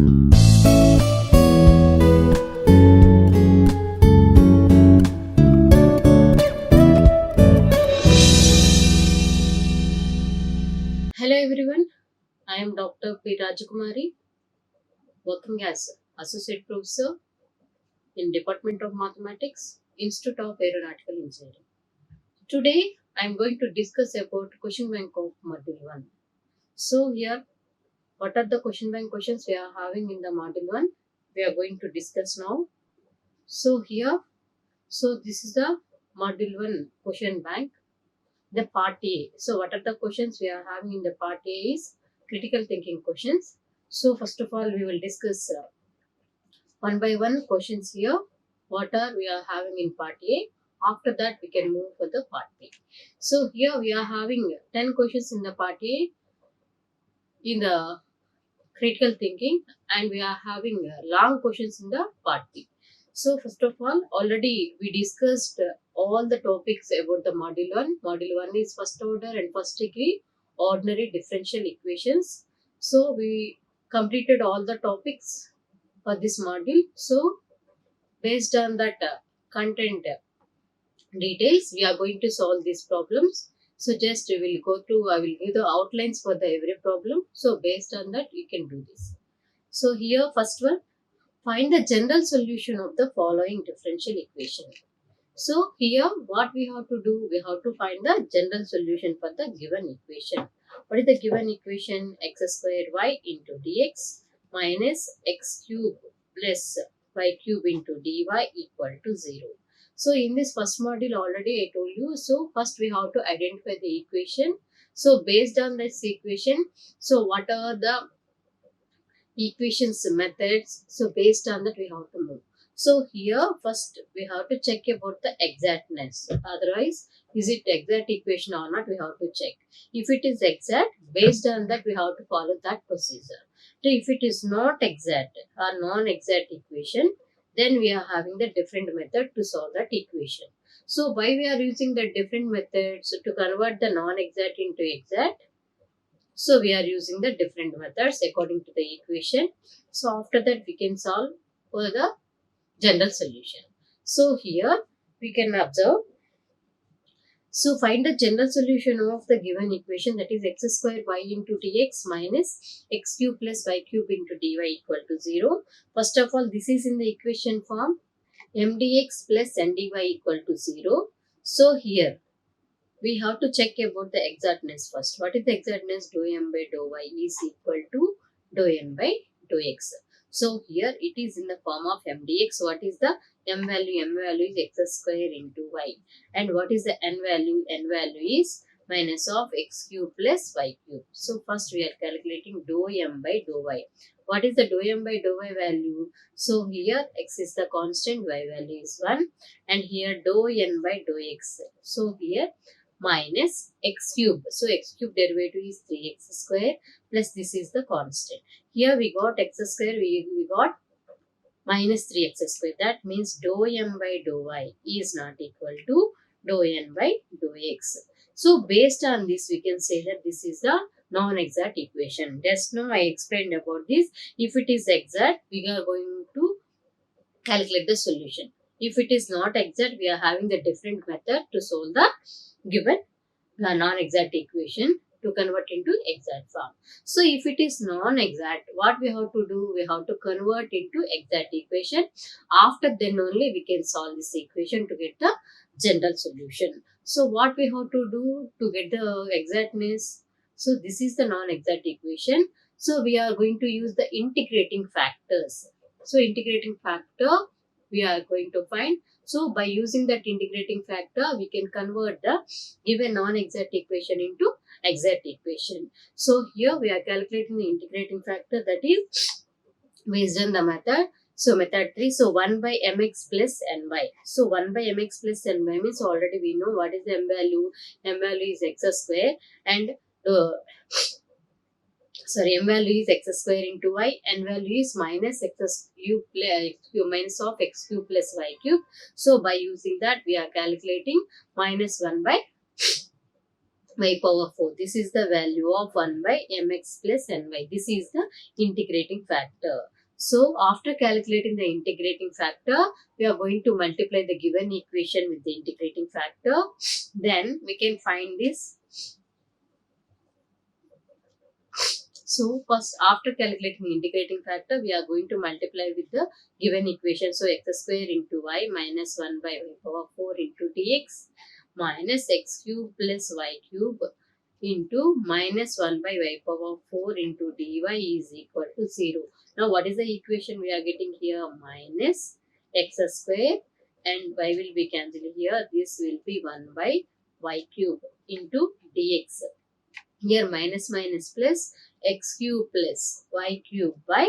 Hello everyone, I am Dr. P. Kumari, working as Associate Professor in Department of Mathematics, Institute of Aeronautical Engineering. Today I am going to discuss about question bank of Module 1. So here, what are the question bank questions we are having in the Module 1? We are going to discuss now. So here, this is the Module 1 question bank, the part A. So what are the questions we are having in the part A is critical thinking questions. So first of all, we will discuss one by one questions here. What are we are having in part A? After that, we can move for the part B. So here we are having 10 questions in the part A in the critical thinking, and we are having long questions in the part B. So first of all, already we discussed all the topics about the module 1. Module 1 is first order and first degree ordinary differential equations. So we completed all the topics for this module. So based on that content details, we are going to solve these problems. So just we will go through, I will give the outlines for the every problem. So based on that, you can do this. So here first one, find the general solution of the following differential equation. So here what we have to do, we have to find the general solution for the given equation. What is the given equation? X square y into dx minus x cube plus y cube into dy equal to 0. So in this first module already I told you, so first we have to identify the equation. So based on this equation, so what are the equations methods? So based on that we have to move. So here first we have to check about the exactness. Otherwise, is it exact equation or not, we have to check. If it is exact, based on that we have to follow that procedure. So if it is not exact or non-exact equation, then we are having the different method to solve that equation. So why we are using the different methods to convert the non-exact into exact? So we are using the different methods according to the equation. So after that we can solve for the general solution. So here we can observe. So find the general solution of the given equation, that is x square y into dx minus x cube plus y cube into dy equal to 0. First of all, this is in the equation form mdx plus ndy equal to 0. So here we have to check about the exactness first. What is the exactness? Dou m by dou y is equal to dou n by dou x. So here it is in the form of m dx. What is the m value? M value is x square into y. And what is the n value? N value is minus of x cube plus y cube. So first we are calculating dou m by dou y. What is the dou m by dou y value? So here x is the constant, y value is 1. And here dou n by dou x. So here minus x cube. So x cube derivative is 3x square plus this is the constant. Here we got x square, we got minus 3x square. That means dou m by dou y is not equal to dou n by dou x. So based on this, we can say that this is the non-exact equation. Just now I explained about this. If it is exact, we are going to calculate the solution. If it is not exact, we are having the different method to solve the given non-exact equation to convert into exact form. So if it is non-exact, what we have to do? We have to convert into exact equation. After then only we can solve this equation to get the general solution. So what we have to do to get the exactness? So this is the non-exact equation. So we are going to use the integrating factors. So integrating factor we are going to find. So by using that integrating factor, we can convert the given non-exact equation into exact equation. So here we are calculating the integrating factor, that is based on the method. So method 3, so 1 by mx plus ny. So 1 by mx plus ny means already we know what is the m value. M value is x square and m value is x square into y, n value is minus x cube minus of x cube plus y cube. So by using that we are calculating minus 1 by y power 4. This is the value of 1 by mx plus ny. This is the integrating factor. So after calculating the integrating factor, we are going to multiply the given equation with the integrating factor. Then we can find this. So first, after calculating the integrating factor, we are going to multiply with the given equation. So x square into y minus 1 by y power 4 into dx minus x cube plus y cube into minus 1 by y power 4 into dy is equal to 0. Now what is the equation we are getting here? Minus x square and y will be cancelled here. This will be 1 by y cube into dx. Here minus minus plus x cube plus y cube by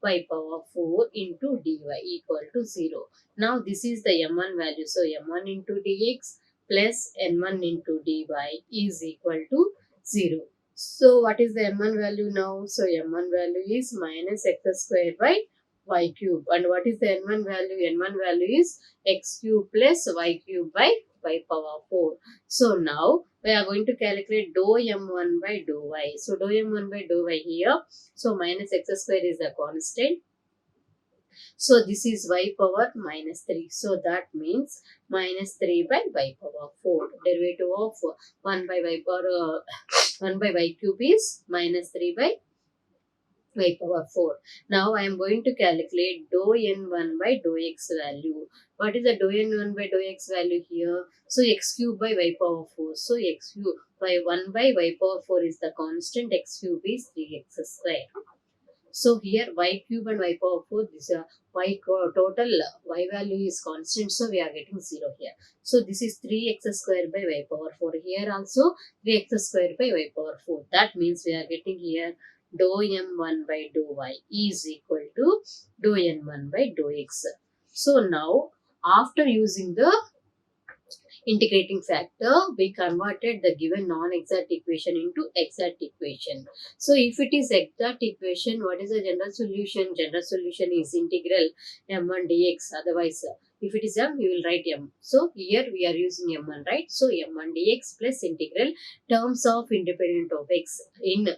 y power 4 into dy equal to 0. Now this is the m1 value. So m1 into dx plus n1 into dy is equal to 0. So what is the m1 value now? So m1 value is minus x square by y cube. And what is the n1 value? n1 value is x cube plus y cube by y power 4. So now we are going to calculate dou m1 by dou y. So dou m1 by dou y here. So minus x square is the constant. So this is y power minus 3. So that means minus 3 by y power 4. Derivative of 1 by y power 1 by y cube is minus 3 by y power 4. Now I am going to calculate dou n1 by dou x value. What is the dou n1 by dou x value here? So x cube by y power 4. So x cube by 1 by y power 4 is the constant. X cube is 3x square. So here y cube and y power 4, this total y value is constant, so we are getting 0 here. So this is 3x square by y power 4. Here also 3x square by y power 4. That means we are getting here dou m1 by dou y is equal to dou n1 by dou x. So now after using the integrating factor, we converted the given non-exact equation into exact equation. So if it is exact equation, what is the general solution? General solution is integral m1 dx. Otherwise, if it is m, we will write m. So here we are using m1, right? So m1 dx plus integral terms of independent of x in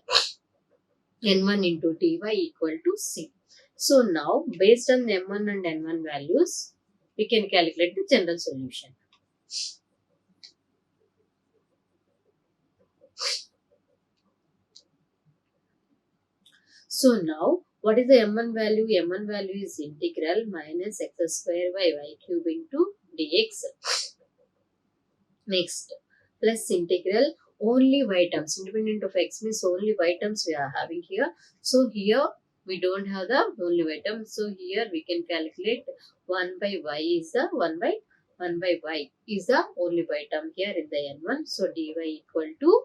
n1 into dy equal to c. So now based on m1 and n1 values, we can calculate the general solution. So now, what is the m1 value? m1 value is integral minus x square by y cube into dx. Next, plus integral only y terms. Independent of x means only y terms we are having here. So here we don't have the only y term. So here we can calculate 1 by y is the 1 by y is the only y term here in the n1. So dy equal to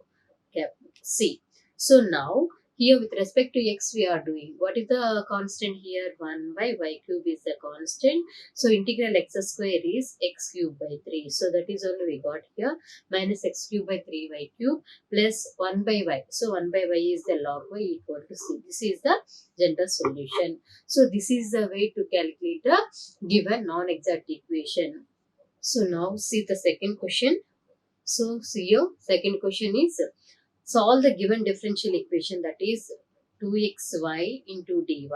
c. So now here with respect to x we are doing. What is the constant here? 1 by y cube is the constant. So integral x square is x cube by 3. So that is only we got here. Minus x cube by 3y cube plus 1 by y. So 1 by y is the log y equal to c. This is the general solution. So this is the way to calculate the given non-exact equation. So now see the second question. So see your second question is solve the given differential equation, that is 2xy into dy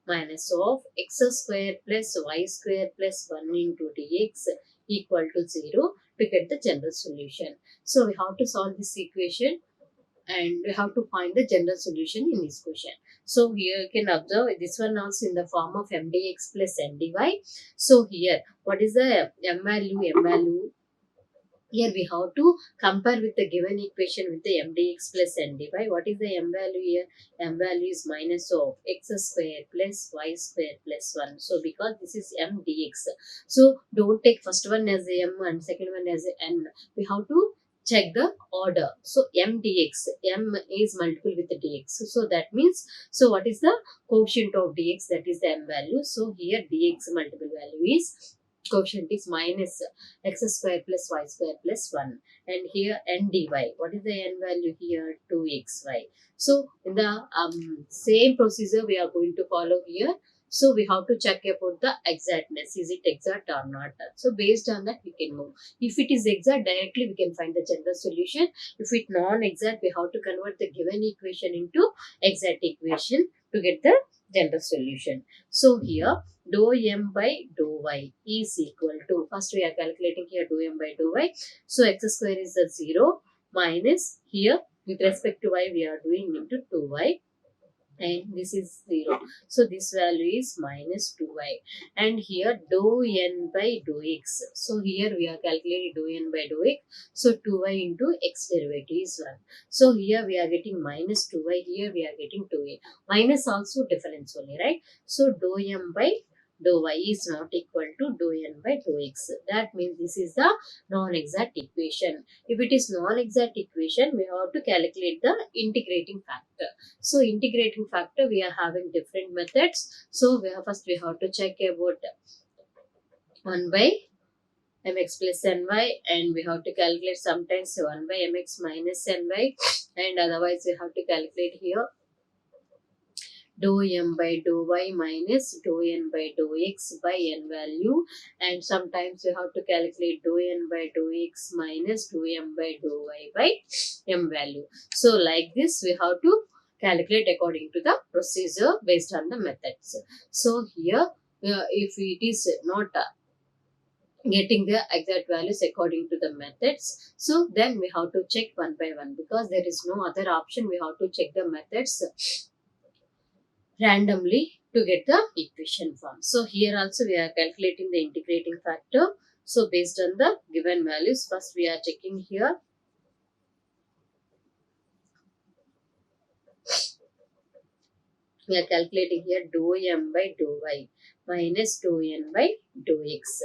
minus of x square plus y square plus 1 into dx equal to 0 to get the general solution. So we have to solve this equation and we have to find the general solution in this question. So here you can observe this one also in the form of m dx plus n dy. So here what is the m value? Here we have to compare with the given equation with the m dx plus n dy. What is the m value here? M value is minus of x square plus y square plus 1. So because this is m dx. So don't take first one as a m and second one as a n. We have to check the order. So m dx. M is multiple with the dx. So that means, so what is the quotient of dx? That is the m value. So here dx multiple value is, quotient is minus x square plus y square plus 1, and here n dy. What is the n value here? 2xy. So in the same procedure we are going to follow here. So we have to check about the exactness. Is it exact or not? So based on that, we can move. If it is exact, directly we can find the general solution. If it non-exact, we have to convert the given equation into exact equation to get the general solution. So here, dou m by dou y is equal to, first we are calculating here dou m by dou y. So x square is the 0 minus here with respect to y we are doing into 2y, and this is 0. So this value is minus 2y. And here dou n by dou x. So here we are calculating dou n by dou x. So 2y into x derivative is 1. So here we are getting minus 2y. Here we are getting 2a. Minus also difference only, right? So dou m by dou y is not equal to dou n by dou x. That means this is the non-exact equation. If it is non-exact equation, we have to calculate the integrating factor. So integrating factor, we are having different methods. So first we have to check about 1 by mx plus ny, and we have to calculate sometimes 1 by mx minus ny, and otherwise we have to calculate here dou m by dou y minus dou n by dou x by n value, and sometimes we have to calculate dou n by dou x minus dou m by dou y by m value. So like this we have to calculate according to the procedure based on the methods. So here if it is not getting the exact values according to the methods, so then we have to check one by one, because there is no other option. We have to check the methods randomly to get the equation form. So here also we are calculating the integrating factor. So based on the given values, first we are checking here. We are calculating here dou m by dou y minus dou n by dou x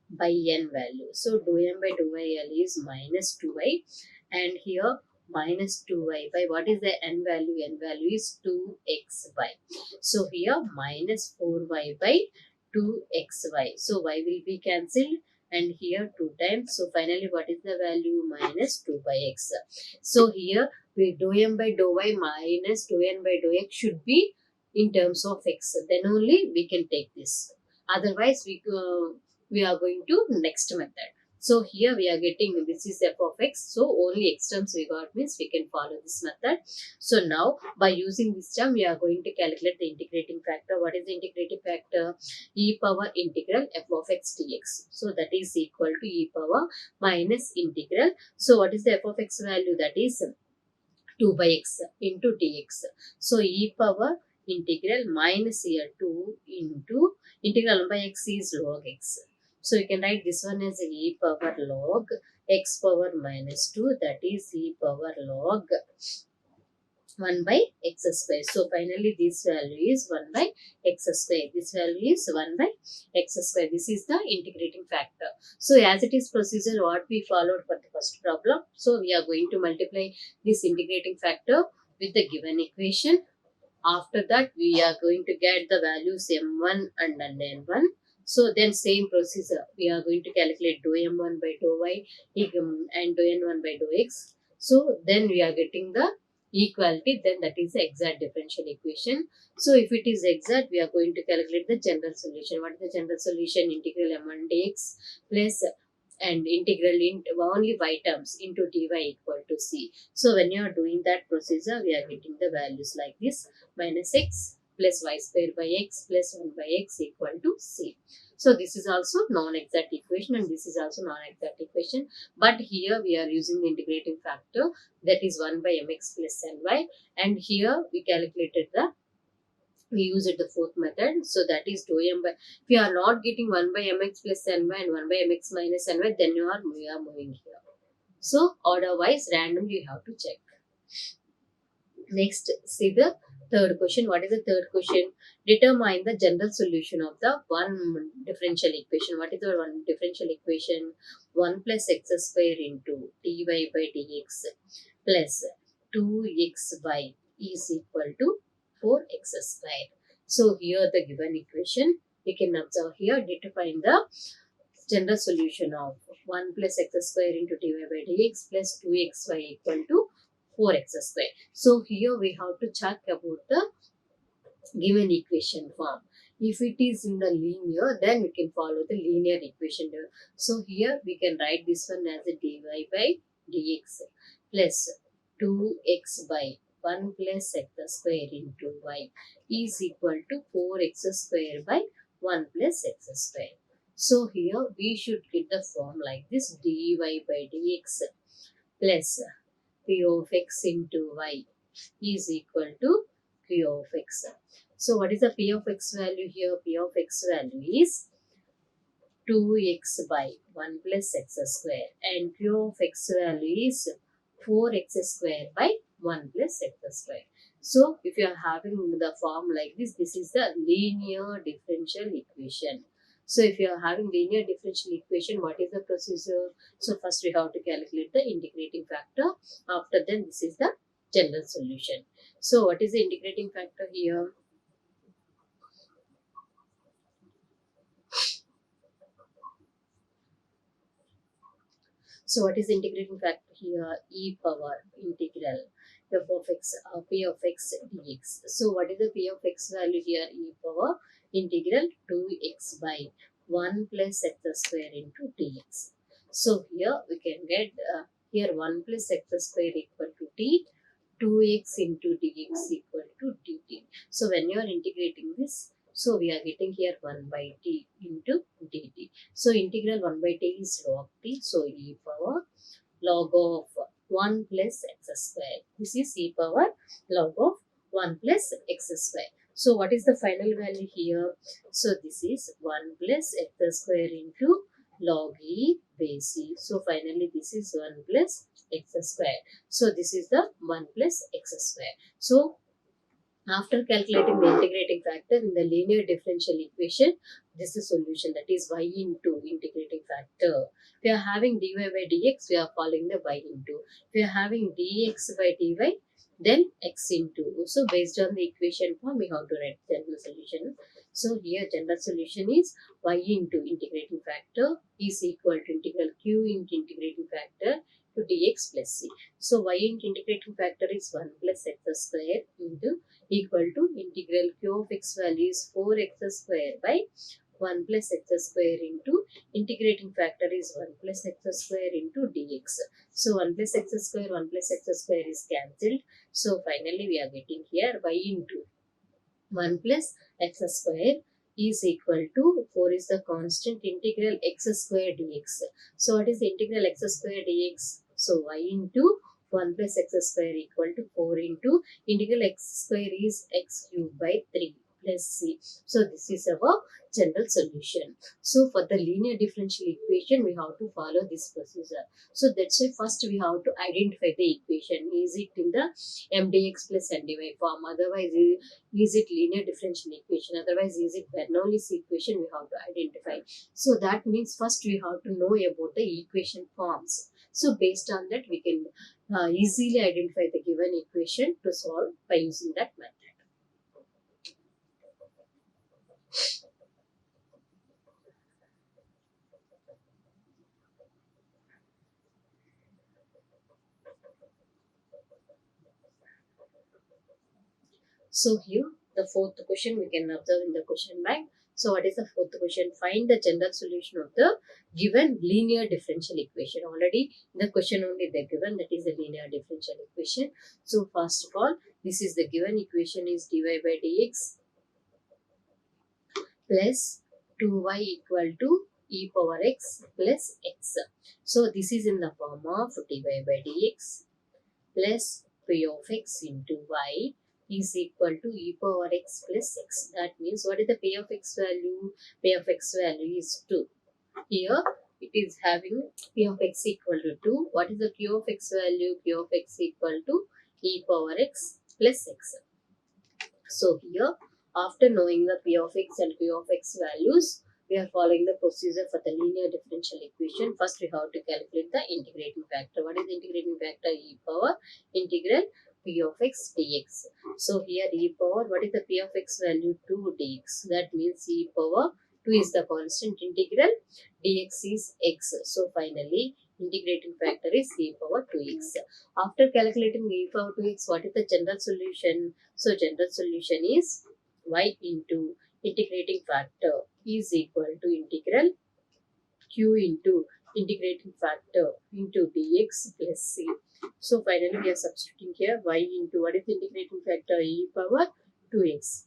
by n value. So dou m by dou y is minus 2y, and here minus 2y by what is the n value? N value is 2xy. So here minus 4y by 2xy. So y will be cancelled, and here 2 times. So finally what is the value? Minus 2 by x. So here we dou m by dou y minus dou n by dou x should be in terms of x. Then only we can take this. Otherwise we are going to next method. So here we are getting this is f of x. So only x terms we got, means we can follow this method. So now by using this term we are going to calculate the integrating factor. What is the integrating factor? E power integral f of x dx. So that is equal to e power minus integral. So what is the f of x value? That is 2 by x into dx. So e power integral minus here 2 into integral 1 by x is log x. So you can write this one as e power log x power minus 2, that is e power log 1 by x square. So finally this value is 1 by x square. This value is 1 by x square. This is the integrating factor. So as it is procedure what we followed for the first problem. So we are going to multiply this integrating factor with the given equation. After that we are going to get the values m1 and n1. So then same procedure. We are going to calculate dou m1 by dou y and dou n1 by dou x. So then we are getting the equality, then that is the exact differential equation. So if it is exact, we are going to calculate the general solution. What is the general solution? Integral m1 dx plus and integral in only y terms into dy equal to c. So when you are doing that procedure, we are getting the values like this: minus x plus y square by x plus 1 by x equal to c. So this is also non-exact equation, and this is also non-exact equation. But here we are using the integrating factor, that is 1 by mx plus ny, and here we calculated we used the fourth method. So that is dou m by, if you are not getting 1 by mx plus ny and 1 by mx minus ny, then we are moving here. So order wise randomly you have to check. Next, see the third question. What is the third question? Determine the general solution of the one differential equation. What is the one differential equation? 1 plus x square into dy by dx plus 2xy is equal to 4x square. So here the given equation, you can observe here, determine the general solution of 1 plus x square into dy by dx plus 2xy equal to 4x square. So here we have to check about the given equation form. If it is in the linear, then we can follow the linear equation. So here we can write this one as a dy by dx plus 2x by 1 plus x square into y is equal to 4x square by 1 plus x square. So here we should get the form like this: dy by dx plus p of x into y is equal to q of x. So what is the p of x value here? P of x value is 2x by 1 plus x square, and q of x value is 4x square by 1 plus x square. So if you are having the form like this, this is the linear differential equation. So if you are having linear differential equation, what is the procedure? So first we have to calculate the integrating factor. After then, this is the general solution. So what is the integrating factor here? So what is the integrating factor here? E power integral f of x p of x dx. So what is the p of x value here? E power integral 2x by 1 plus x square into dx. So here we can get here 1 plus x square equal to t, 2x into dx equal to dt. So when you are integrating this, so we are getting here 1 by t into dt. So integral 1 by t is log t. So e power log of 1 plus x square. This is e power log of 1 plus x square. So what is the final value here? So this is 1 plus x square into log e base e. So finally this is 1 plus x square. So this is the 1 plus x square. So after calculating the integrating factor in the linear differential equation, this is solution, that is y into integrating factor. If we are having dy by dx, we are following the y into. If we are having dx by dy, then x into. So based on the equation form, we have to write general solution. So here general solution is y into integrating factor is equal to integral q into integrating factor to dx plus c. So y into integrating factor is 1 plus x square into equal to integral q of x value is 4x square by 1 plus x square into integrating factor is 1 plus x square into dx. So 1 plus x square, 1 plus x square is cancelled. So finally we are getting here y into 1 plus x square is equal to 4 is the constant integral x square dx. So what is the integral x square dx? So y into 1 plus x square equal to 4 into integral x square is x cube by 3 plus c. So this is our general solution. So for the linear differential equation, we have to follow this procedure. So that's why first we have to identify the equation. Is it in the mdx plus ndy form? Otherwise, is it linear differential equation? Otherwise, is it Bernoulli's equation? We have to identify. So that means first we have to know about the equation forms. So based on that, we can easily identify the given equation to solve by using that method. So here the fourth question we can observe in the question bank. So what is the fourth question? Find the general solution of the given linear differential equation. Already in the question only they given, that is the linear differential equation. So first of all, this is the given equation is dy by dx plus 2y equal to e power x plus x. So this is in the form of dy by dx plus p of x into y is equal to e power x plus x. That means what is the p of x value? P of x value is 2. Here it is having p of x equal to 2. What is the q of x value? Q of x equal to e power x plus x. So here, after knowing the p of x and q of x values, we are following the procedure for the linear differential equation. First, we have to calculate the integrating factor. What is the integrating factor? E power integral p of x dx. So here e power, what is the p of x value? 2 dx. That means e power 2 is the constant integral, dx is x. So finally, integrating factor is e power 2x. After calculating e power 2x, what is the general solution? So general solution is y into integrating factor is equal to integral q into integrating factor into dx plus c. So finally we are substituting here y into what is the integrating factor, e power 2x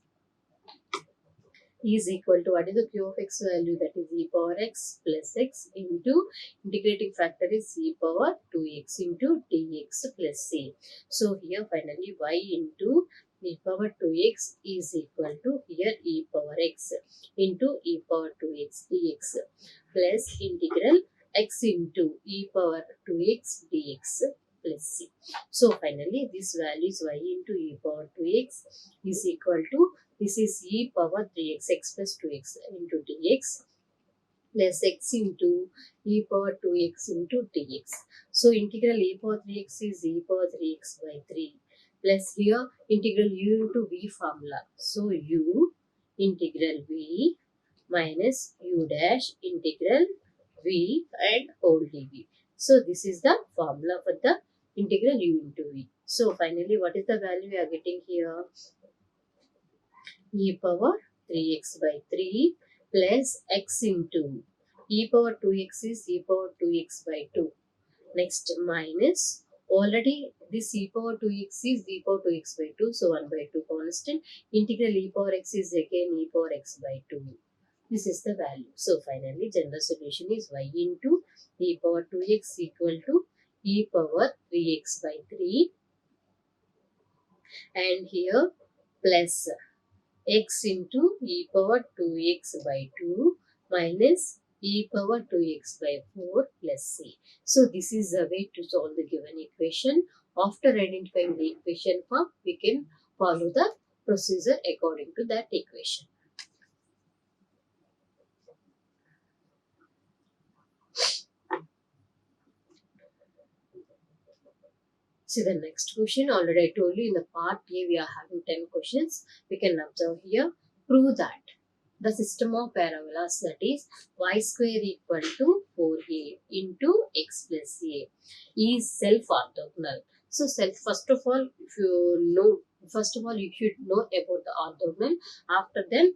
is equal to what is the q of x value, that is e power x plus x into integrating factor is e power 2x into dx plus c. So here finally y into e power 2x is equal to here e power x into e power 2x dx plus integral x into e power 2x dx plus c. So finally this value is y into e power 2x is equal to, this is e power 3x, x plus 2x into dx plus x into e power 2x into dx. So integral e power 3x is e power 3x by 3 plus here integral u into v formula. So u integral v minus u dash integral v and whole dv. So this is the formula for the integral u into v. So finally what is the value we are getting here? E power 3x by 3 plus x into e power 2x is e power 2x by 2. Next minus, already this e power 2x is e power 2x by 2, so 1 by 2 constant. Integral e power x is again e power x by 2. This is the value. So finally general solution is y into e power 2x equal to e power 3x by 3 and here plus x into e power 2x by 2 minus e power 2x by 4 plus c. So this is the way to solve the given equation. After identifying the equation form, we can follow the procedure according to that equation. See the next question. Already I told you in the part A we are having 10 questions. We can observe here. Prove that the system of parabolas, that is y square equal to 4a into x plus a, is self-orthogonal. So first of all, you should know about the orthogonal. After then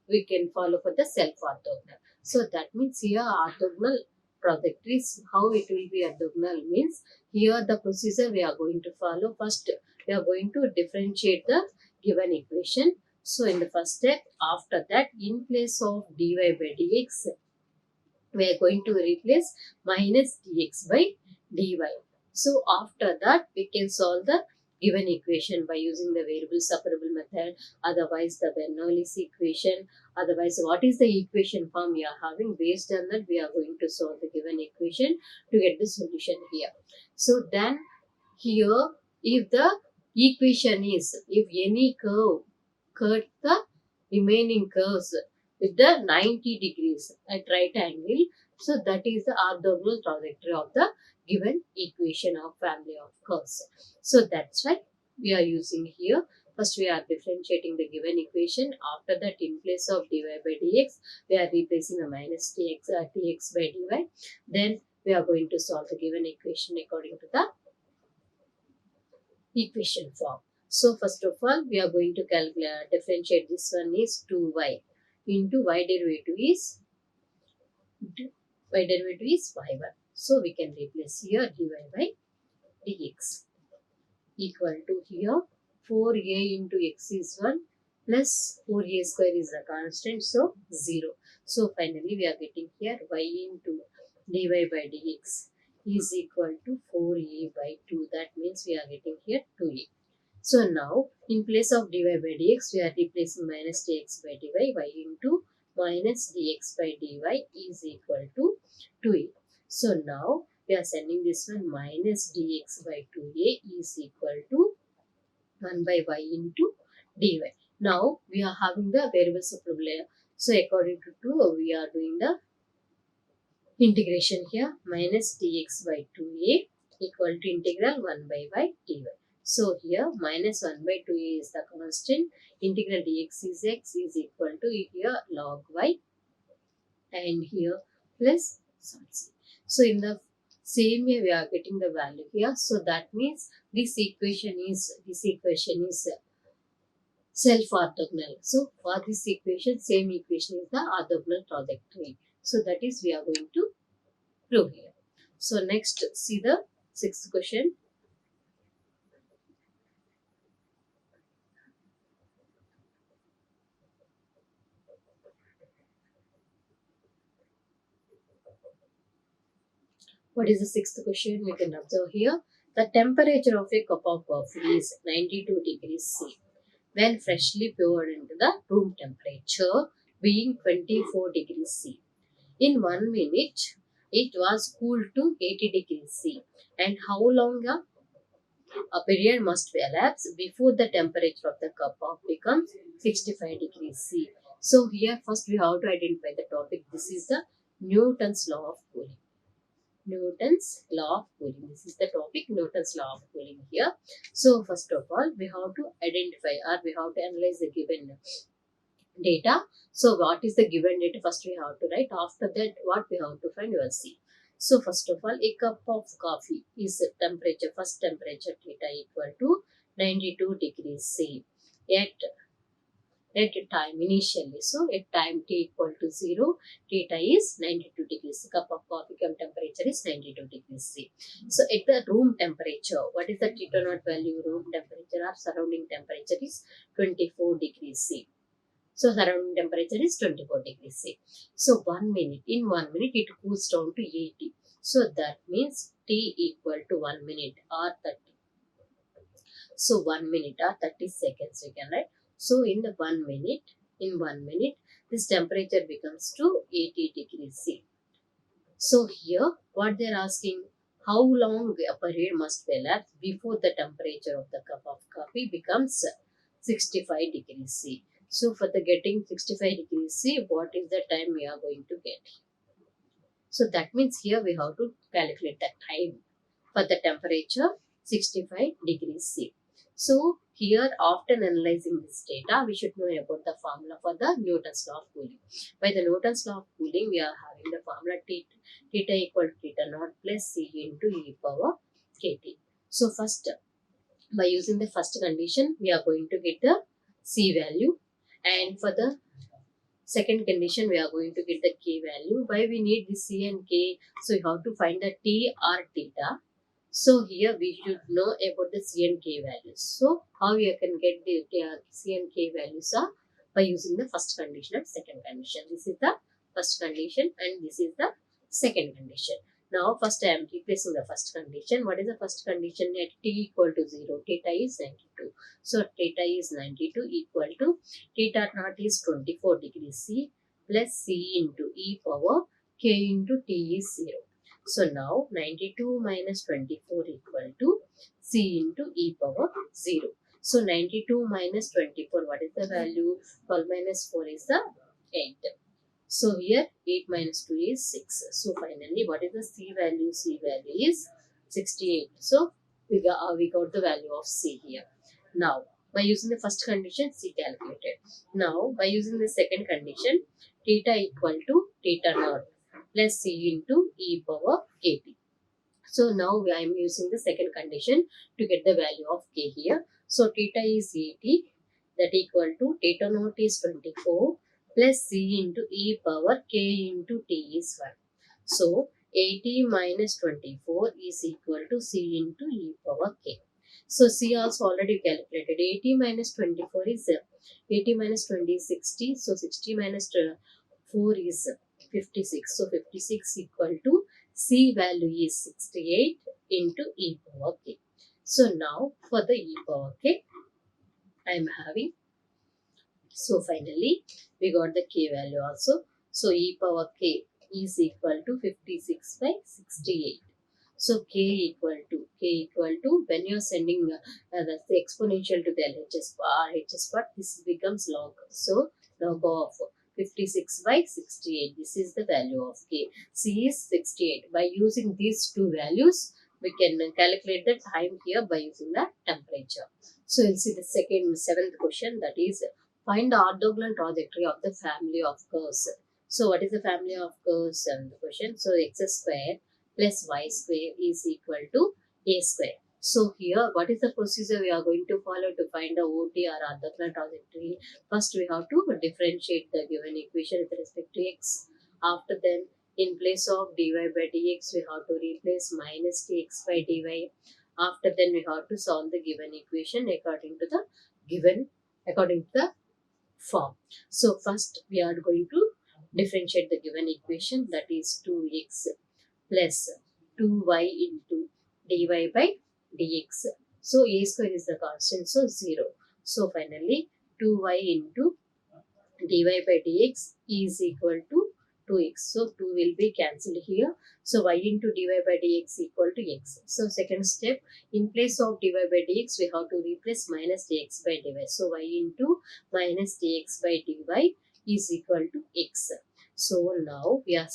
we can follow for the self-orthogonal. So that means here orthogonal trajectories, how it will be orthogonal means, here the procedure we are going to follow. First, we are going to differentiate the given equation. So in the first step, after that, in place of dy by dx, we are going to replace minus dx by dy. So after that, we can solve the given equation by using the variable separable method, otherwise the Bernoulli's equation, otherwise what is the equation form we are having. Based on that, we are going to solve the given equation to get the solution here. So then here, if the equation is, if any curve cut the remaining curves with the 90 degrees at right angle, so that is the orthogonal trajectory of the given equation of family of curves. So that's why we are using here. First we are differentiating the given equation. After that, in place of dy by dx, we are replacing the minus dx by dy. Then we are going to solve the given equation according to the equation form. So first of all, we are going to differentiate this one is 2y into y derivative is y1. So we can replace here dy by dx equal to here 4a into x is 1 plus 4a square is a constant, so 0. So finally we are getting here y into dy by dx is equal to 4a by 2. That means we are getting here 2a. So now in place of dy by dx, we are replacing minus dx by dy. Y into minus dx by dy is equal to 2a. So now we are sending this one minus dx by 2a is equal to 1 by y into dy. Now we are having the variable separable layer. So according to 2, we are doing the integration here. Minus dx by 2a equal to integral 1 by y dy. So here minus 1 by 2a is the constant. Integral dx is x is equal to here log y and here plus c. So in the same way we are getting the value here. So that means this equation is self-orthogonal. So for this equation, same equation is the orthogonal trajectory. So that is we are going to prove here. So next, see the sixth question. What is the sixth question? We can observe here. The temperature of a cup of coffee is 92 degrees C when freshly poured into the room temperature being 24 degrees C. In 1 minute, it was cooled to 80 degrees C. And how long a period must elapse before the temperature of the cup of becomes 65 degrees C. So here first we have to identify the topic. This is the Newton's law of cooling. Newton's law of cooling. This is the topic, Newton's law of cooling here. So first of all, we have to identify or we have to analyze the given data. So what is the given data? First we have to write. After that, what we have to find, you will see. So first of all, a cup of coffee is temperature, first temperature theta equal to 92 degrees C at time initially. So at time t equal to 0, theta is 92 degrees. Cup of coffee temperature is 92 degrees C. So at the room temperature, what is the theta naught value? Room temperature or surrounding temperature is 24 degrees C. So surrounding temperature is 24 degrees C. So 1 minute, in 1 minute it cools down to 80. So that means T equal to 1 minute or 30. So 1 minute or 30 seconds we can write. So in 1 minute, this temperature becomes to 80 degrees C. So here what they are asking, how long a period must elapse before the temperature of the cup of coffee becomes 65 degrees C. So for the getting 65 degrees C, what is the time we are going to get? So that means here we have to calculate the time for the temperature 65 degrees C. So here after analyzing this data, we should know about the formula for the Newton's law of cooling. By the Newton's law of cooling, we are having the formula theta equal to theta naught plus C into e power kT. So first, by using the first condition, we are going to get the C value, and for the second condition, we are going to get the K value. Why we need the C and K? So you have to find the T or theta. So here we should know about the C and K values. So how you can get the C and K values are by using the first condition and second condition. This is the first condition and this is the second condition. Now first I am replacing the first condition. What is the first condition? At T equal to 0, theta is 92. So theta is 92 equal to theta naught is 24 degrees C plus C into e power k into T is 0. So now 92 minus 24 equal to C into e power 0. So 92 minus 24, what is the value? 12 minus 4 is the 8. So here 8 minus 2 is 6. So finally what is the C value? C value is 68. So we got the value of C here. Now by using the first condition, C calculated. Now by using the second condition, theta equal to theta naught plus C into e power kT. So now I am using the second condition to get the value of K here. So theta is 80, that equal to theta naught is 24 plus C into e power K into T is 1. So 80 minus 24 is equal to C into e power K. So C also already calculated. 80 minus 24 is 80 minus 20 is 60. So 60 minus 4 is 56. So 56 equal to C value is 68 into e power k. So now for the e power k, I am having. So finally we got the k value also. So e power k is equal to 56 by 68. So k equal to when you are sending the exponential to the LHS part, this becomes log. So log of 56 by 68. This is the value of k. C is 68. By using these two values, we can calculate the time here by using the temperature. So we'll see the seventh question, that is find the orthogonal trajectory of the family of curves. So what is the family of curves? Seventh question. So x square plus y square is equal to a square. So here, what is the procedure we are going to follow to find the OT or orthogonal trajectory? First, we have to differentiate the given equation with respect to x. After then, in place of dy by dx, we have to replace minus dx by dy. After then, we have to solve the given equation according to the form. So first, we are going to differentiate the given equation, that is 2x plus 2y into dy by dx. So a square is the constant, so 0. So finally 2y into dy by dx is equal to 2x. So 2 will be cancelled here. So y into dy by dx equal to x. So second step, in place of dy by dx, we have to replace minus dx by dy. So y into minus dx by dy is equal to x. So now we are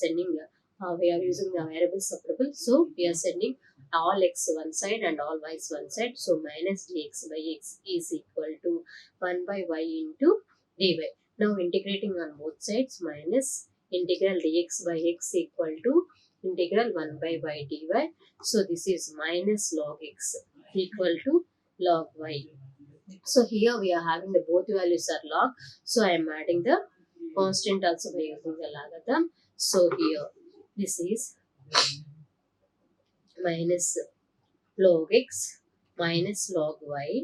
using the variable separable. So we are sending all x one side and all y's one side. So minus dx by x is equal to 1 by y into dy. Now integrating on both sides, minus integral dx by x equal to integral 1 by y dy. So this is minus log x equal to log y. So here we are having the both values are log. So I am adding the constant also by using the logarithm. So here this is minus log x minus log y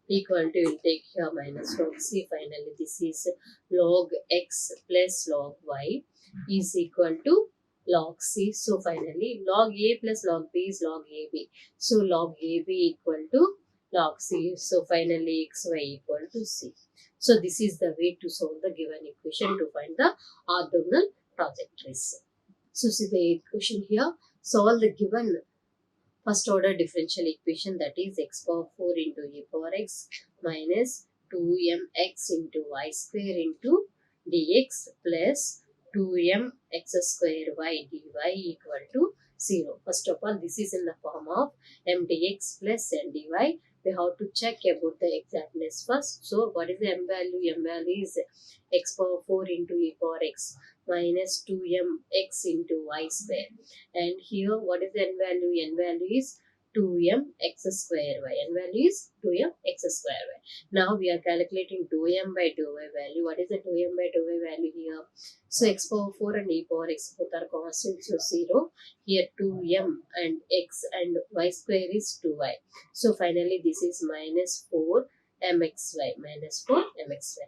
equal to, we'll take here minus log c. Finally this is log x plus log y is equal to log c. So finally log a plus log b is log ab. So log ab equal to log c. So finally xy equal to c. So this is the way to solve the given equation to find the orthogonal trajectories. So see the equation here. Solve the given first order differential equation, that is x power 4 into e power x minus 2mx into y square into dx plus 2mx square y dy equal to 0. First of all, this is in the form of m dx plus n dy. We have to check about the exactness first. So what is the m value? M value is x power 4 into e power x minus 2mx into y square. And here, what is the n value? N value is 2mx square y. N value is 2mx square y. Now we are calculating 2m by 2y value. What is the 2m by 2y value here? So x power 4 and e power x both are constant, so 0. Here 2m and x and y square is 2y. So finally this is minus 4 mxy, minus 4 mxy.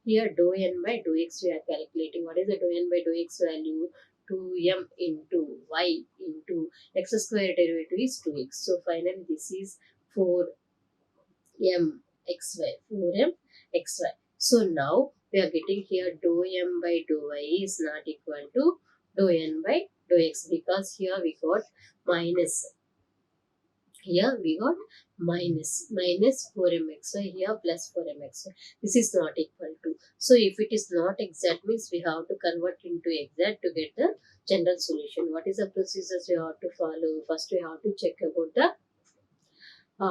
Here dou n by dou x we are calculating. What is the dou n by dou x value? 2m into y into x square derivative is 2x. So finally this is 4m xy, 4m xy. So now we are getting here dou m by dou y is not equal to dou n by dou x, because here we got minus. Here we got minus 4mxy, here plus 4mxy. This is not equal to. So if it is not exact, means we have to convert into exact to get the general solution. What is the procedures we have to follow? First we have to check about the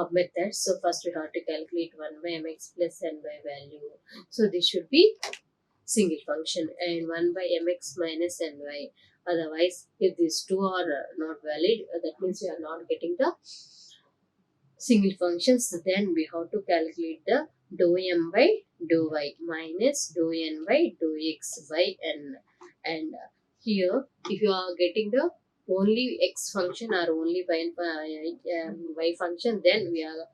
methods. So first we have to calculate 1 by mx plus n by value. So this should be single function, and 1 by mx minus ny. Otherwise, if these two are not valid, that means we are not getting the single functions. Then we have to calculate the dou m by dou y minus dou n by dou x by n. And here, if you are getting the only x function or only y function, then we are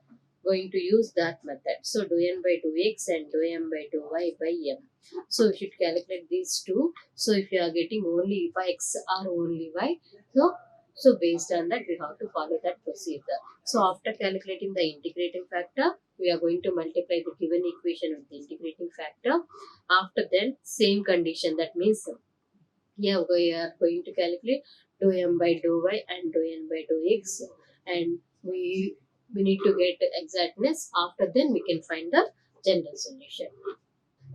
going to use that method. So dou n by dou x and dou m by dou y by m. So we should calculate these two. So if you are getting only x or only y, so based on that we have to follow that procedure. So after calculating the integrating factor, we are going to multiply the given equation with the integrating factor. After then, same condition, that means here we are going to calculate dou m by dou y and dou n by dou x, and we need to get exactness. After then we can find the general solution.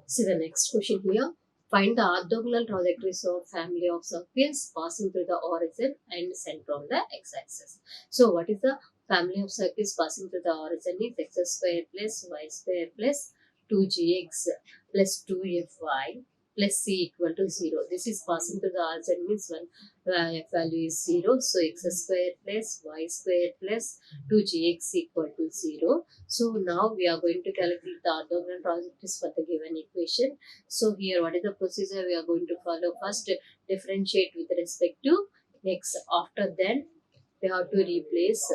See the next question here. Find the orthogonal trajectories of family of circles passing through the origin and center on the x-axis. So what is the family of circles passing through the origin? Is x square plus y square plus 2gx plus 2fy plus c equal to 0. This is passing to the r side means when f value is 0. So x square plus y square plus 2gx equal to 0. So now we are going to calculate the orthogonal projectives for the given equation. So here what is the procedure we are going to follow? First differentiate with respect to x. After then we have to replace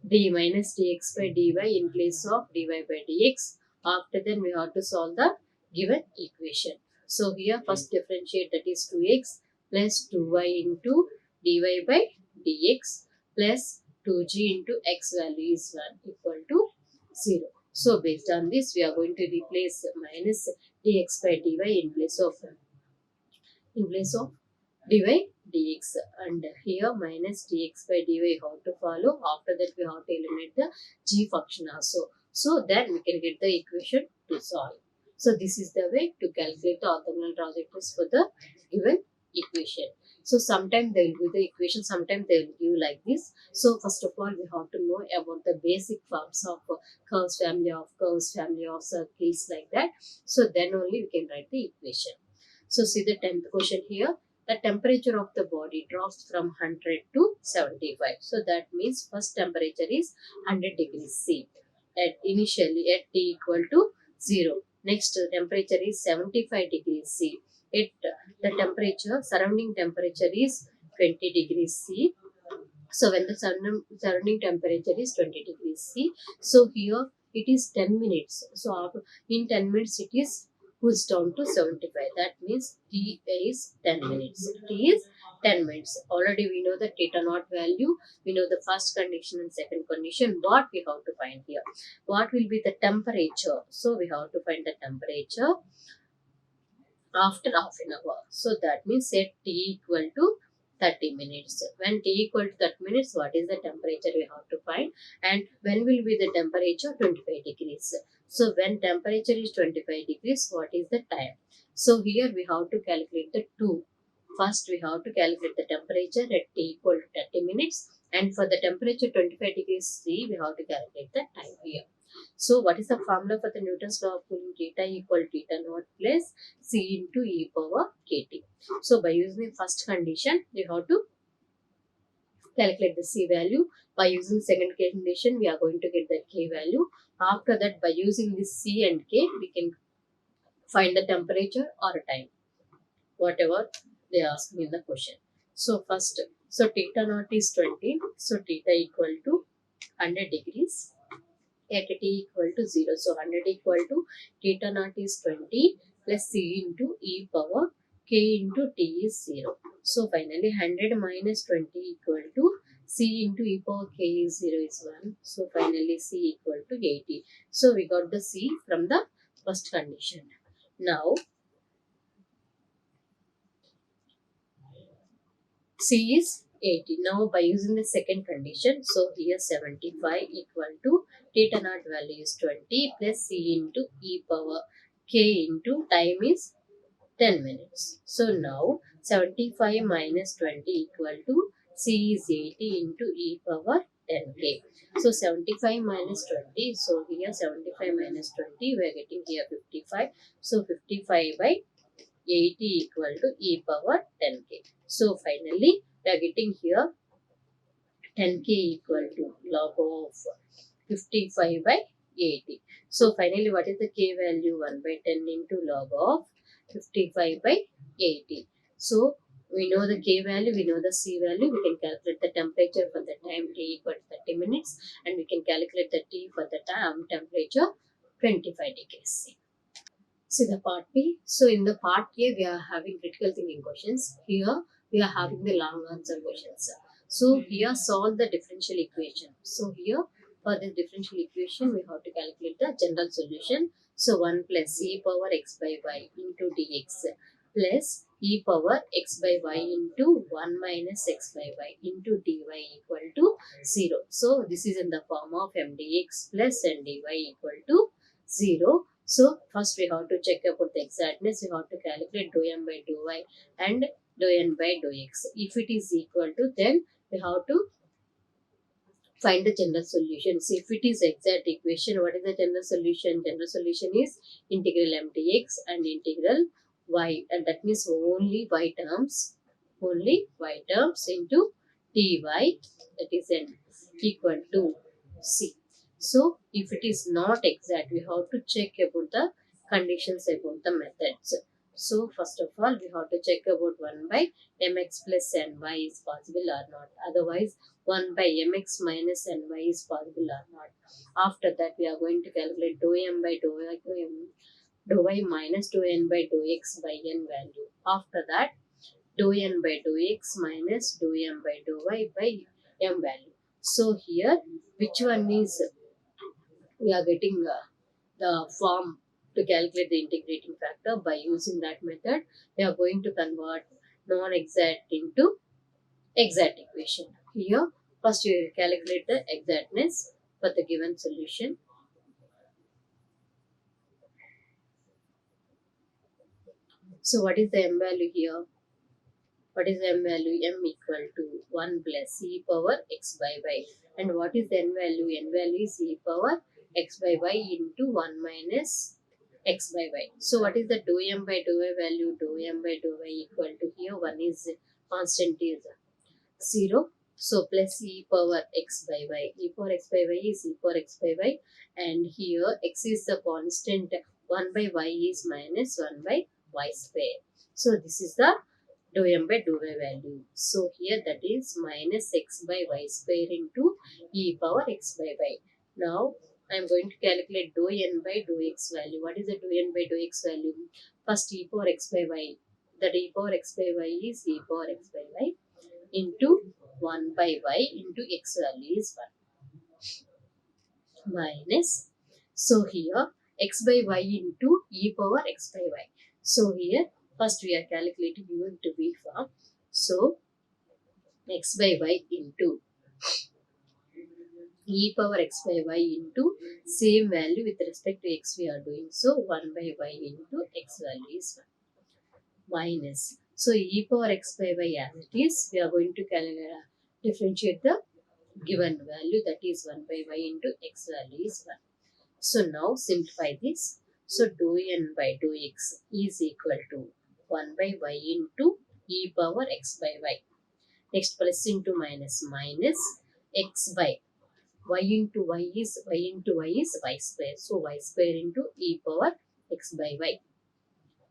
d minus dx by dy in place of dy by dx. After then we have to solve the given equation. So here first differentiate, that is 2x plus 2y into dy by dx plus 2g into x value is 1 equal to 0. So based on this we are going to replace minus dx by dy in place of dy dx, and here minus dx by dy how to follow. After that we have to eliminate the g function also, so then we can get the equation to solve. So this is the way to calculate the orthogonal trajectories for the given equation. So sometimes they will give the equation, sometimes they will give like this. So first of all we have to know about the basic forms of curves, family of curves, family of circles, like that. So then only we can write the equation. So see the 10th question here. The temperature of the body drops from 100 to 75. So that means first temperature is 100 degrees C at initially at t equal to 0. Next temperature is 75 degrees C. The temperature, surrounding temperature is 20 degrees C. So when the surrounding temperature is 20 degrees C, so here it is 10 minutes. So in 10 minutes it is cools down to 75. That means T is 10 minutes. T is 10 minutes. Already we know the theta naught value. We know the first condition and second condition. What we have to find here? What will be the temperature? So we have to find the temperature after half an hour. So that means set t equal to 30 minutes. When t equal to 30 minutes, what is the temperature we have to find? And when will be the temperature? 25 degrees. So when temperature is 25 degrees, what is the time? So here we have to calculate the two. First we have to calculate the temperature at t equal to 30 minutes. And for the temperature 25 degrees C, we have to calculate the time here. So what is the formula for the Newton's law of cooling? Theta equal to theta naught plus C into e power kt. So by using the first condition, we have to calculate the C value. By using second condition, we are going to get the K value. After that, by using this C and K, we can find the temperature or time, whatever they ask me in the question. So first, so theta naught is 20. So theta equal to 100 degrees at t equal to 0. So 100 equal to theta naught is 20 plus c into e power k into t is 0. So finally 100 minus 20 equal to c into e power k is 0 is 1. So finally c equal to 80. So we got the c from the first condition. Now C is 80. Now by using the second condition, so here 75 equal to theta naught value is 20 plus C into e power k into time is 10 minutes. So now 75 minus 20 equal to C is 80 into e power 10k. So 75 minus 20, so here 75 minus 20, we are getting here 55. So 55 by 80 equal to e power 10k. So finally we are getting here 10k equal to log of 55 by 80. So finally what is the k value? 1 by 10 into log of 55 by 80. So we know the k value, we know the c value, we can calculate the temperature for the time t equal to 30 minutes, and we can calculate the t for the time temperature 25 degrees C. See the part B. So in the part A, we are having critical thinking questions. Here we are having the long answer questions. So here solve the differential equation. So here for the differential equation, we have to calculate the general solution. So 1 plus e power x by y into dx plus e power x by y into 1 minus x by y into dy equal to 0. So this is in the form of mdx plus ndy equal to 0. So first we have to check about the exactness. We have to calculate dou m by dou y and dou n by dou x. If it is equal to, then we have to find the general solution. So if it is exact equation, what is the general solution? General solution is integral m dx and integral y, and that means only y terms into dy, that is n equal to c. So if it is not exact, we have to check about the conditions about the methods. So first of all, we have to check about 1 by mx plus ny is possible or not. Otherwise, 1 by mx minus ny is possible or not. After that, we are going to calculate dou m by dou y minus dou n by dou x by n value. After that, dou n by dou x minus dou m by dou y by m value. So here, which one is we are getting the form to calculate the integrating factor? By using that method, we are going to convert non-exact into exact equation. Here, first we will calculate the exactness for the given solution. So what is the m value here? What is the m value? M equal to 1 plus e power x by y. And what is the n value? N value is e power x by y into 1 minus x by y. So what is the dou m by dou y value? Dou m by dou y equal to, here 1 is constant is 0. So plus e power x by y. E power x by y is e power x by y. And here x is the constant. 1 by y is minus 1 by y square. So this is the dou m by dou y value. So here that is minus x by y square into e power x by y. Now I am going to calculate dou n by dou x value. What is the dou n by dou x value? First e power x by y. That e power x by y is e power x by y into 1 by y into x value is 1 minus. So here x by y into e power x by y. So here first we are calculating u into v form. So x by y into e power x by y into same value with respect to x we are doing. So 1 by y into x value is 1 minus. So e power x by y as it is, we are going to differentiate the given value, that is 1 by y into x value is 1. So now simplify this. So dou n by dou x is equal to 1 by y into e power x by y. Next plus into minus x by y into y is y square. So y square into e power x by y.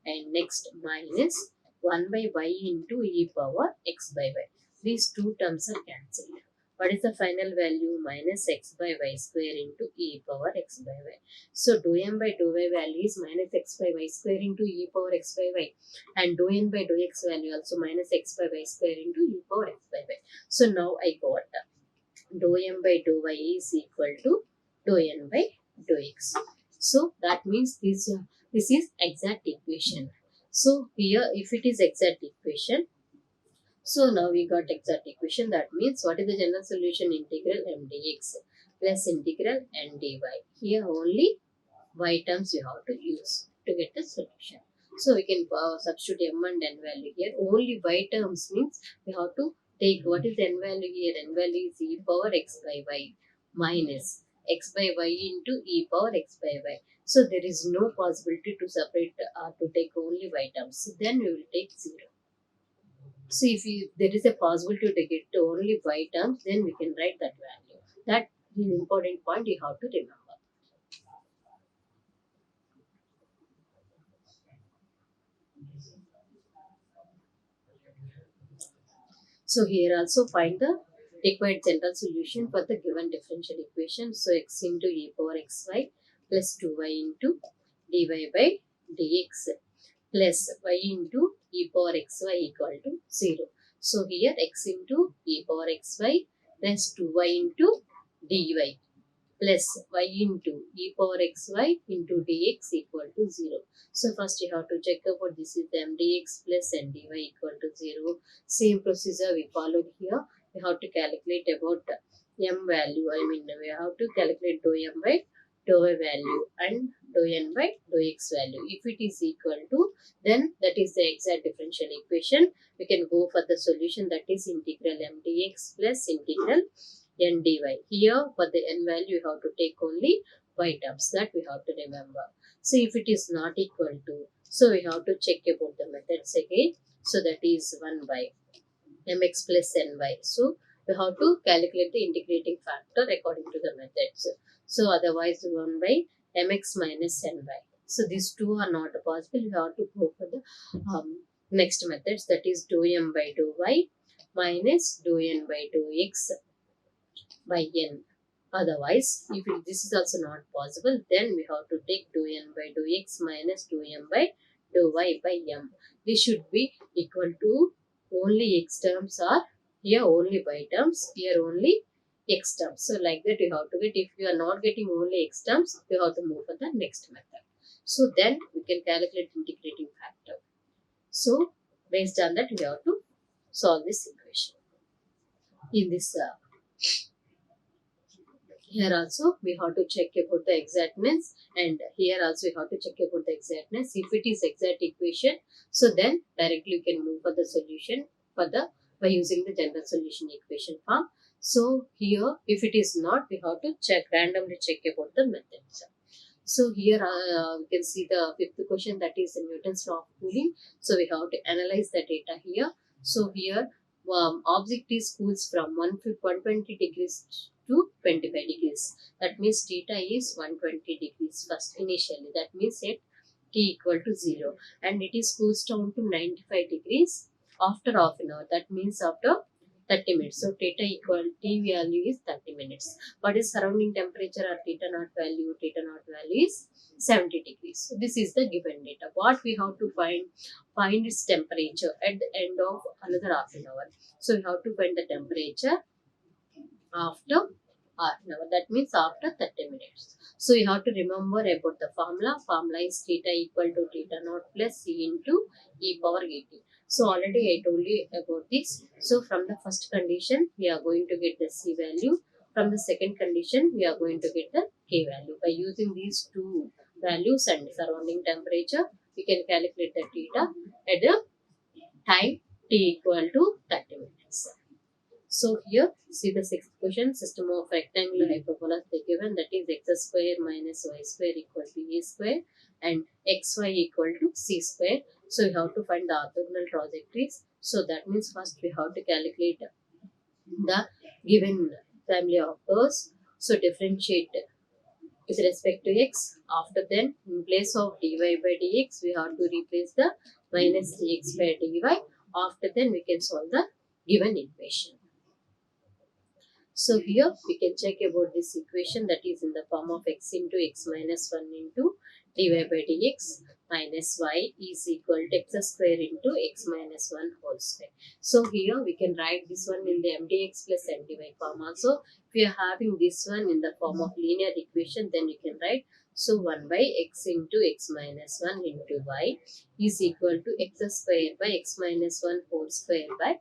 And next minus 1 by y into e power x by y. These two terms are cancelled. What is the final value? Minus x by y square into e power x by y. So dou m by dou y value is minus x by y square into e power x by y. And dou n by dou x value also minus x by y square into e power x by y. So now I got dou m by dou y is equal to dou n by dou x. So that means this is exact equation. So here if it is exact equation, so now we got exact equation. That means what is the general solution? Integral m dx plus integral n dy. Here only y terms you have to use to get the solution. So we can substitute m and n value here. Only y terms means we have to take what is the n value here? N value is e power x by y minus x by y into e power x by y. So there is no possibility to separate to take only y terms. Then we will take 0. So if there is a possibility to get only y terms, then we can write that value. That is an important point you have to remember. So here also find the required general solution for the given differential equation. So x into e power xy plus 2y into dy by dx plus y into e power xy equal to 0. So here x into e power xy plus 2y into dy plus y into e power xy into dx equal to 0. So first you have to check about this is m dx plus n dy equal to 0. Same procedure we followed here. We have to calculate about m value. We have to calculate dou m by dou y value and dou n by dou x value. If it is equal to, then that is the exact differential equation. We can go for the solution, that is integral m dx plus integral n dy. Here for the n value you have to take only y terms, that we have to remember. So if it is not equal to, so we have to check about the methods again. So that is 1 by mx plus ny. So we have to calculate the integrating factor according to the methods. So otherwise 1 by mx minus ny. So these two are not possible. We have to go for the next methods, that is dou m by dou y minus dou n by dou x by n. Otherwise, if this is also not possible, then we have to take dou n by dou x minus dou m by dou y by m. This should be equal to only x terms, or here only y terms, here only x terms. So like that you have to get. If you are not getting only x terms, you have to move for the next method. So then we can calculate integrating factor. So based on that, we have to solve this equation. In this here also we have to check about the exactness, and here also we have to check about the exactness. If it is exact equation, so then directly you can move for the solution for the by using the general solution equation form. So here if it is not, we have to randomly check about the methods. So here we can see the fifth question, that is the Newton's law of cooling. So we have to analyze the data here. So here object is cools from 120 degrees to 25 degrees. That means theta is 120 degrees first initially. That means at t equal to 0, and it is cools down to 95 degrees after half an hour. That means after 30 minutes. So theta equal T value is 30 minutes. What is surrounding temperature or theta naught value? Theta naught value is 70 degrees. So this is the given data. What we have to find? Find its temperature at the end of another half an hour. So we have to find the temperature after half an hour. That means after 30 minutes. So you have to remember about the formula. Formula is theta equal to theta naught plus C into e power 80. So already I told you about this. So from the first condition, we are going to get the C value. From the second condition, we are going to get the K value. By using these two values and surrounding temperature, we can calculate the theta at the time t equal to 30 minutes. So here, see the sixth question, system of rectangular hyperbolas they given, that is x square minus y square equal to a square and xy equal to c square. So we have to find the orthogonal trajectories. So that means first we have to calculate the given family of curves. So differentiate with respect to x. After then, in place of dy by dx, we have to replace the minus dx by dy. After then, we can solve the given equation. So here we can check about this equation, that is in the form of x into x minus 1 into dy by dx minus y is equal to x square into x minus 1 whole square. So here we can write this one in the mdx plus mdy form also. If we are having this one in the form of linear equation, then we can write, so 1 by x into x minus 1 into y is equal to x square by x minus 1 whole square by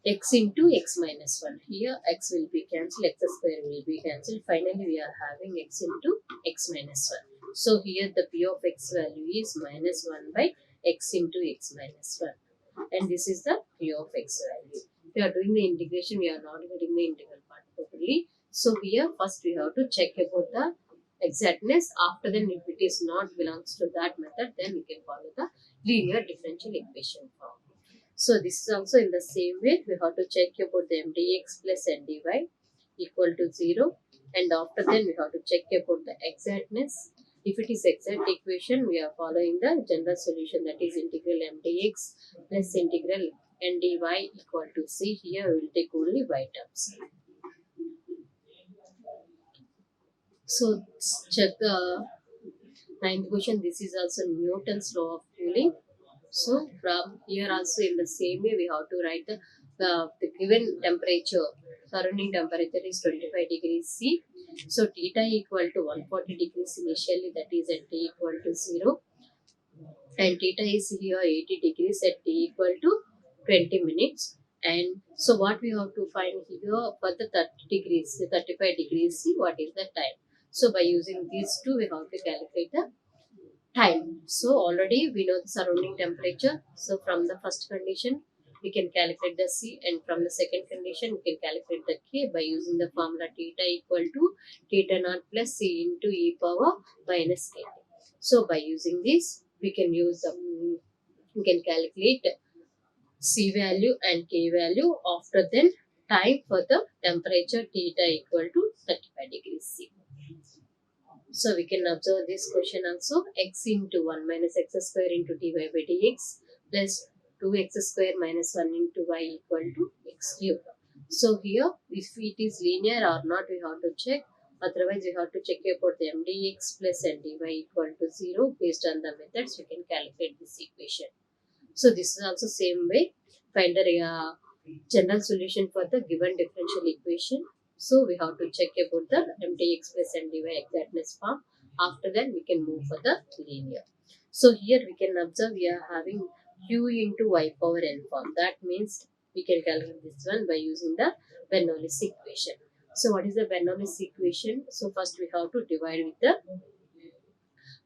x into x minus 1. Here x will be cancelled, x square will be cancelled. Finally, we are having x into x minus 1. So here the p of x value is minus 1 by x into x minus 1. And this is the p of x value. If we are doing the integration, we are not getting the integral part properly. So here first we have to check about the exactness. After then, if it is not belongs to that method, then we can follow the linear differential equation form. So this is also in the same way. We have to check about the mdx plus ndy equal to 0, and after then we have to check about the exactness. If it is exact equation, we are following the general solution, that is integral mdx plus integral ndy equal to c. Here we will take only y terms. So check the ninth question. This is also Newton's law of cooling. So from here also in the same way we have to write the given temperature. Surrounding temperature is 25 degrees C. So theta equal to 140 degrees initially, that is at t equal to 0. And theta is here 80 degrees at t equal to 20 minutes. And so what we have to find here for the 30 degrees, 35 degrees C, what is the time? So by using these two, we have to calculate the time. So already we know the surrounding temperature. So from the first condition, we can calculate the c, and from the second condition we can calculate the k by using the formula theta equal to theta naught plus c into e power minus k. So by using this we can use we can calculate c value and k value after then time for the temperature theta equal to 35 degrees C. So we can observe this question also. X into 1 minus x square into dy by dx plus 2x square minus 1 into y equal to x cube. So here if it is linear or not we have to check. Otherwise we have to check about the mdx plus ndy equal to 0. Based on the methods we can calculate this equation. So this is also same way. Find the general solution for the given differential equation. So we have to check about the mdx plus ndy exactness form. After that we can move for the linear. So here we can observe we are having q into y power n form. That means we can calculate this one by using the Bernoulli's equation. So what is the Bernoulli's equation? So first we have to divide with the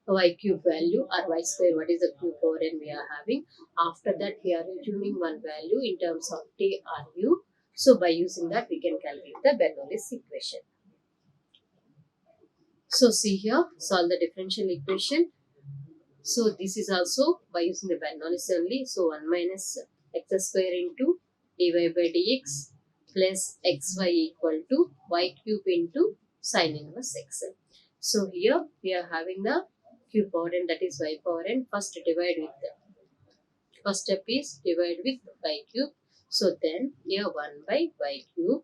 y cube value or y square, what is the cube power n we are having. After that we are assuming one value in terms of t or u. So by using that we can calculate the Bernoulli's equation. So see here, solve the differential equation. So this is also by using the Bernoulli's only. So 1 minus x square into dy by dx plus xy equal to y cube into sin inverse x. So here we are having the cube power n, that is y power n. First divide with the first step is divide with y cube. So then here 1 by y cube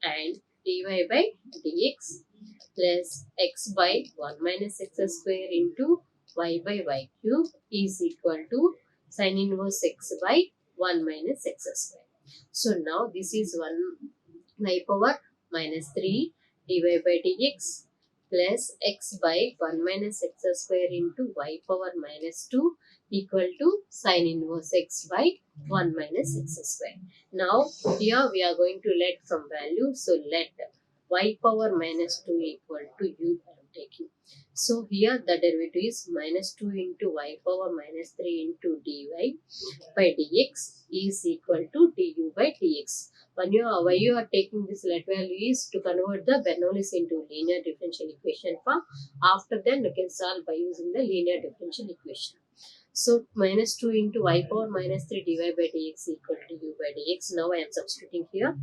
and dy by dx plus x by 1 minus x square into y by y cube is equal to sin inverse x by 1 minus x square. So now this is 1 y power minus 3 dy by dx plus x by 1 minus x square into y power minus 2 equal to sin inverse x by 1 minus x square. Now here we are going to let some value. So let y power minus 2 equal to u I am taking. So here the derivative is minus 2 into y power minus 3 into dy by dx is equal to du by dx. Why you are taking this let value is to convert the Bernoulli's into linear differential equation form. After then we can solve by using the linear differential equation. So minus 2 into y power minus 3 dy by dx equal to u by dx. Now I am substituting here.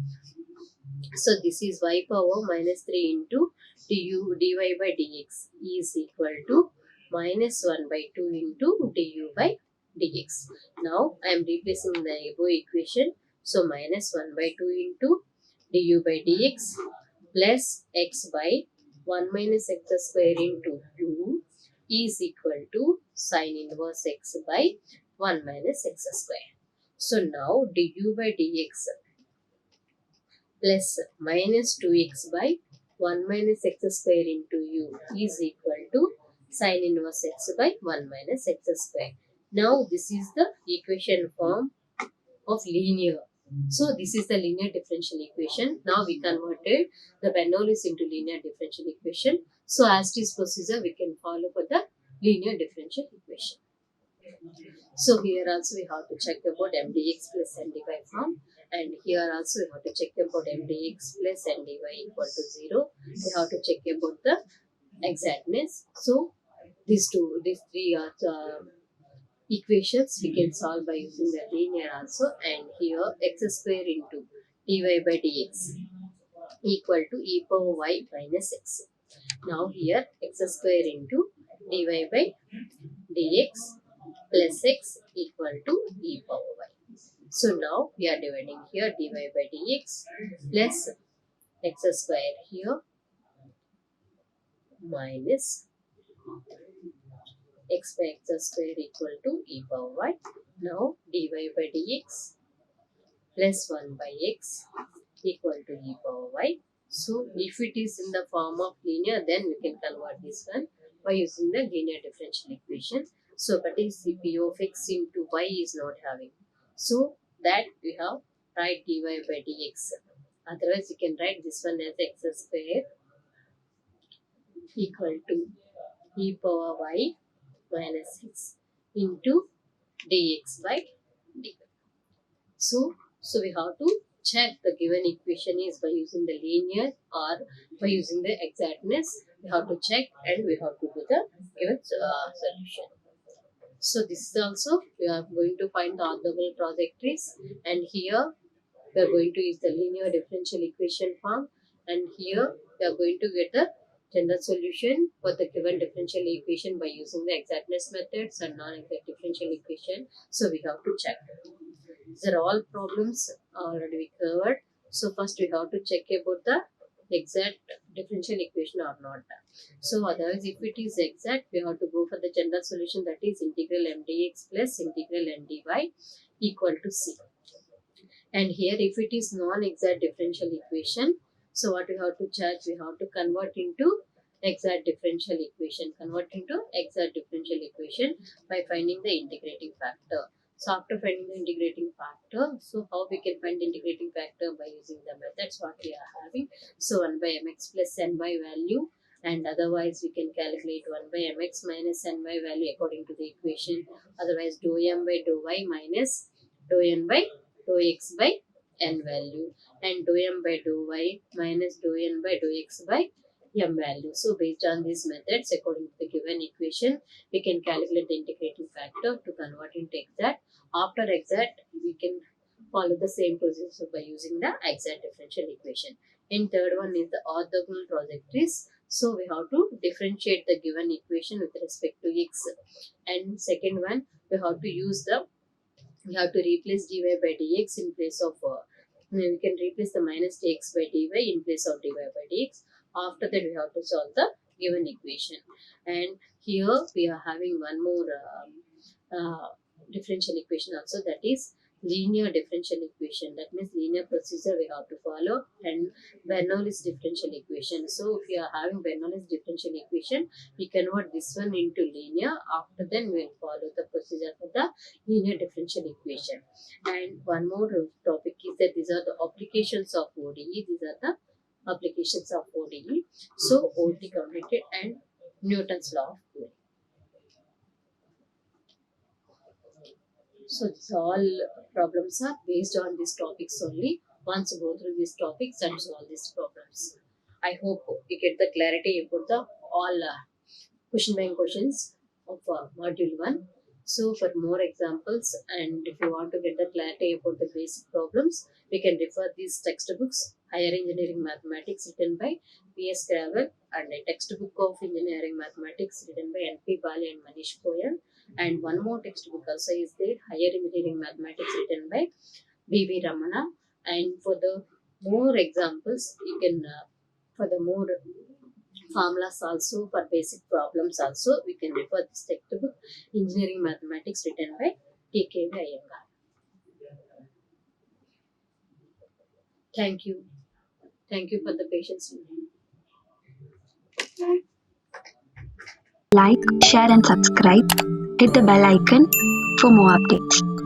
So this is y power minus 3 into dy by dx is equal to minus 1 by 2 into du by dx. Now I am replacing the above equation. So minus 1 by 2 into du by dx plus x by 1 minus x square into 2 is equal to sin inverse x by 1 minus x square. So now du by dx plus minus 2x by 1 minus x square into u is equal to sin inverse x by 1 minus x square. Now this is the equation form of linear. So this is the linear differential equation. Now we converted the Bernoulli's into linear differential equation. So as this procedure we can follow for the linear differential equation. So here also we have to check about mdx plus ndy form, and here also we have to check about mdx plus ndy equal to 0. We have to check about the exactness. So these three are equations we can solve by using the linear also. And here x square into dy by dx equal to e power y minus x. Now here x square into dy by dx plus x equal to e power y. So now we are dividing here dy by dx plus x square here minus x by x square equal to e power y. Now dy by dx plus 1 by x equal to e power y. So if it is in the form of linear, then we can convert this one by using the linear differential equation. So but is the p of x into y is not having. So that we have write dy by dx. Otherwise you can write this one as x square equal to e power y minus 6 into dx by dy. So we have to check the given equation is by using the linear or by using the exactness. We have to check and we have to do the given solution. So this is also we are going to find the orthogonal trajectories, and here we are going to use the linear differential equation form, and here we are going to get the general solution for the given differential equation by using the exactness methods and non-exact differential equation. So we have to check. These are all problems already we covered. So first we have to check about the exact differential equation or not. So otherwise if it is exact, we have to go for the general solution, that is integral m dx plus integral n dy equal to c. And here if it is non-exact differential equation, so what we have to check, we have to convert into exact differential equation, by finding the integrating factor. So after finding the integrating factor, so how we can find the integrating factor? By using the methods what we are having. So 1 by mx plus ny value, and otherwise we can calculate 1 by mx minus ny value according to the equation. Otherwise dou m by dou y minus dou n by dou x by n value, and dou m by dou y minus dou n by dou x by m value. So based on these methods, according to the given equation, we can calculate the integrating factor to convert into exact. After exact, we can follow the same procedure by using the exact differential equation. And third one is the orthogonal trajectories. So we have to differentiate the given equation with respect to x. And second one, we have to replace dy by dx in place of we can replace the minus dx by dy in place of dy by dx. After that we have to solve the given equation, and here we are having one more differential equation also, that is linear differential equation. That means linear procedure we have to follow, and Bernoulli's differential equation. So if we are having Bernoulli's differential equation, we convert this one into linear. After then we will follow the procedure for the linear differential equation. And one more topic is that these are the applications of ODE. So ODE completed, and Newton's law of cooling. So these all problems are based on these topics only. Once you go through these topics and solve these problems, I hope you get the clarity about the all question bank questions of module 1. So for more examples, and if you want to get the clarity about the basic problems, we can refer these textbooks: Higher Engineering Mathematics written by P.S. Gravel, and a textbook of Engineering Mathematics written by N.P. Bali and Manish Goyal. And one more textbook also is there: Higher Engineering Mathematics written by B.V. Ramana. And for the more examples, you can for the more formulas also, for basic problems also, we can refer this textbook, Engineering Mathematics written by T.K.V. Iyengar. Thank you. Thank you for the patience. Like, share and subscribe. Hit the bell icon for more updates.